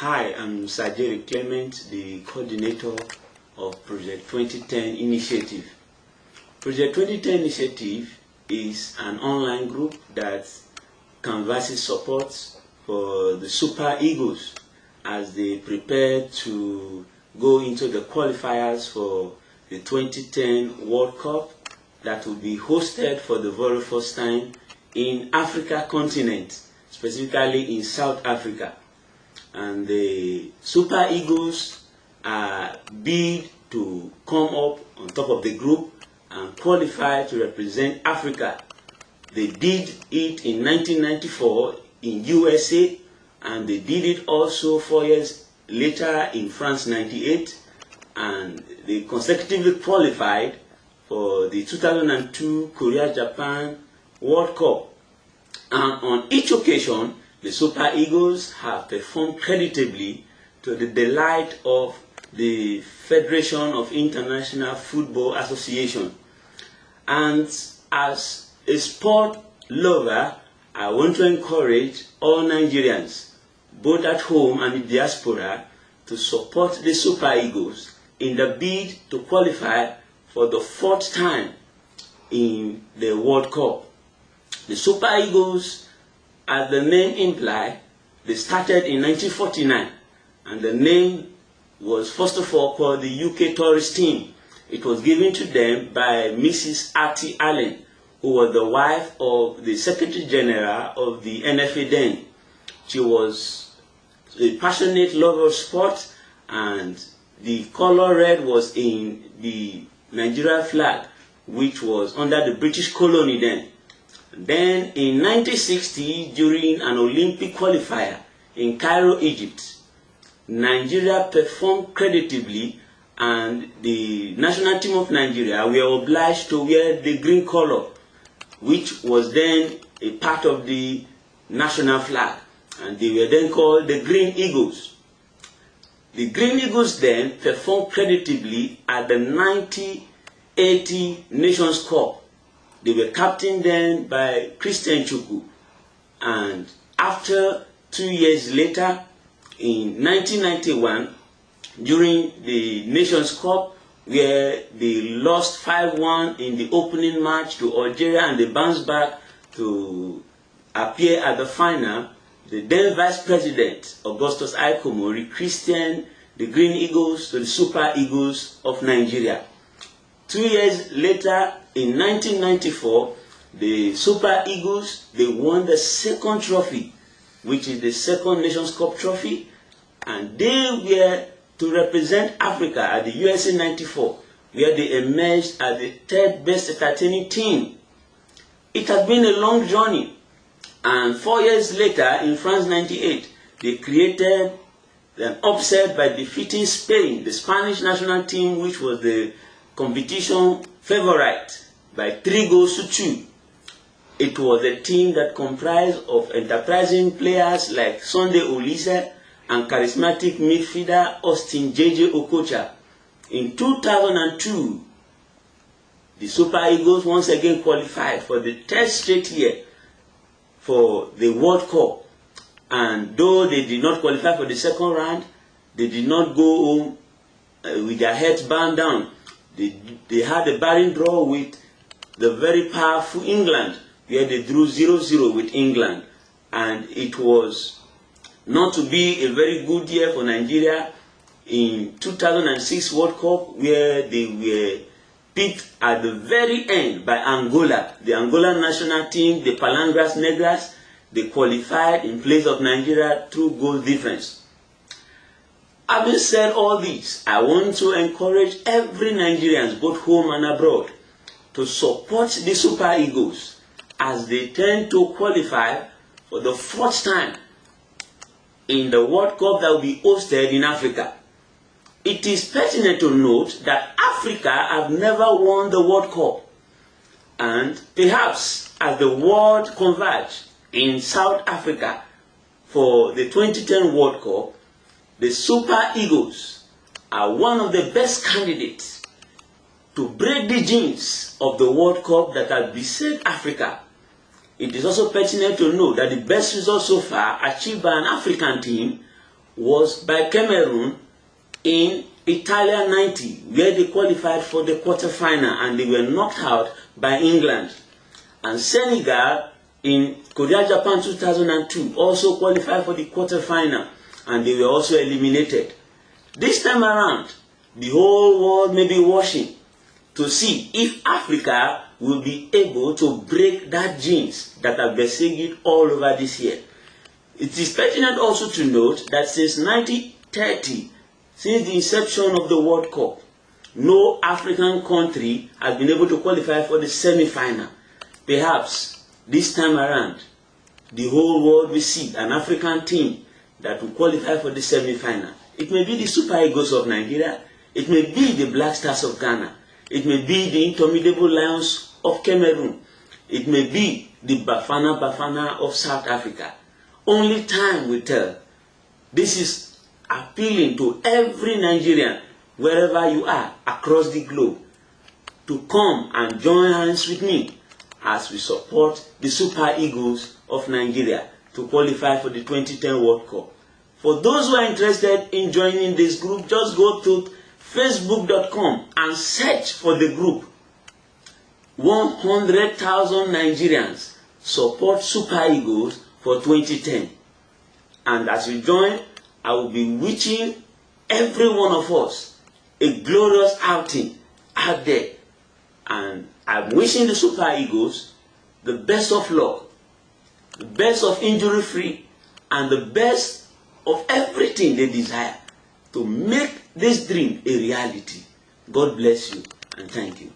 Hi, I'm Sajeri Clement, the coordinator of Project 2010 Initiative. Project 2010 Initiative is an online group that canvasses support for the Super Eagles as they prepare to go into the qualifiers for the 2010 World Cup that will be hosted for the very first time in Africa continent, specifically in South Africa. And the Super Eagles are bid to come up on top of the group and qualify to represent Africa. They did it in 1994 in USA, and they did it also 4 years later in France 98, and they consecutively qualified for the 2002 Korea-Japan World Cup. And on each occasion, the Super Eagles have performed creditably to the delight of the Federation of International Football Association. And as a sport lover, I want to encourage all Nigerians, both at home and in the diaspora, to support the Super Eagles in the bid to qualify for the 4th time in the World Cup. The Super Eagles, as the name implies, they started in 1949, and the name was first of all called the UK Tourist Team. It was given to them by Mrs. Artie Allen, who was the wife of the Secretary General of the NFA then. She was a passionate lover of sport, and the color red was in the Nigerian flag, which was under the British colony then. Then in 1960, during an Olympic qualifier in Cairo, Egypt, Nigeria performed creditably, and the national team of Nigeria were obliged to wear the green color, which was then a part of the national flag, and they were then called the Green Eagles. The Green Eagles then performed creditably at the 1980 Nations Cup. They were captained then by Christian Chukwu, and after 2 years later, in 1991, during the Nations Cup, where they lost 5-1 in the opening match to Algeria and they bounced back to appear at the final, the then Vice President, Augustus Aikomo, rechristened the Green Eagles to the Super Eagles of Nigeria. 2 years later, in 1994, the Super Eagles, they won the 2nd trophy, which is the 2nd Nations Cup trophy, and they were to represent Africa at the USA 94, where they emerged as the 3rd best entertaining team. It has been a long journey, and 4 years later, in France 98, they created an upset by defeating Spain, the Spanish national team, which was the competition favorite, by 3-2. It was a team that comprised of enterprising players like Sunday Olise and charismatic midfielder Austin J.J. Okocha. In 2002, the Super Eagles once again qualified for the 3rd straight year for the World Cup. And though they did not qualify for the 2nd round, they did not go home with their heads bowed down. They had a barren draw with the very powerful England, where they drew 0-0 with England. And it was not to be a very good year for Nigeria in 2006 World Cup, where they were picked at the very end by Angola. The Angola national team, the Palangras Negras, they qualified in place of Nigeria through goal difference. Having said all this, I want to encourage every Nigerian, both home and abroad, to support the Super Eagles as they tend to qualify for the 4th time in the World Cup that will be hosted in Africa. It is pertinent to note that Africa have never won the World Cup, and perhaps as the world converges in South Africa for the 2010 World Cup, the Super Eagles are one of the best candidates to break the jinx of the World Cup that has beset Africa. It is also pertinent to note that the best result so far achieved by an African team was by Cameroon in Italia 90, where they qualified for the quarter-final and they were knocked out by England. And Senegal in Korea-Japan 2002 also qualified for the quarter-final and they were also eliminated. This time around, the whole world may be watching to see if Africa will be able to break that jinx that have besieged all over this year. It is pertinent also to note that since 1930, since the inception of the World Cup, no African country has been able to qualify for the semi-final. Perhaps this time around, the whole world will see an African team that will qualify for the semi-final. It may be the Super Eagles of Nigeria, it may be the Black Stars of Ghana, it may be the Indomitable Lions of Cameroon, it may be the Bafana of South Africa. Only time will tell. This is appealing to every Nigerian, wherever you are across the globe, to come and join hands with me as we support the Super Eagles of Nigeria to qualify for the 2010 World Cup. For those who are interested in joining this group, just go to facebook.com and search for the group. 100,000 Nigerians support Super Eagles for 2010. And as we join, I will be wishing every one of us a glorious outing out there. And I'm wishing the Super Eagles the best of luck, the best of injury-free, and the best of everything they desire to make this dream a reality. God bless you and thank you.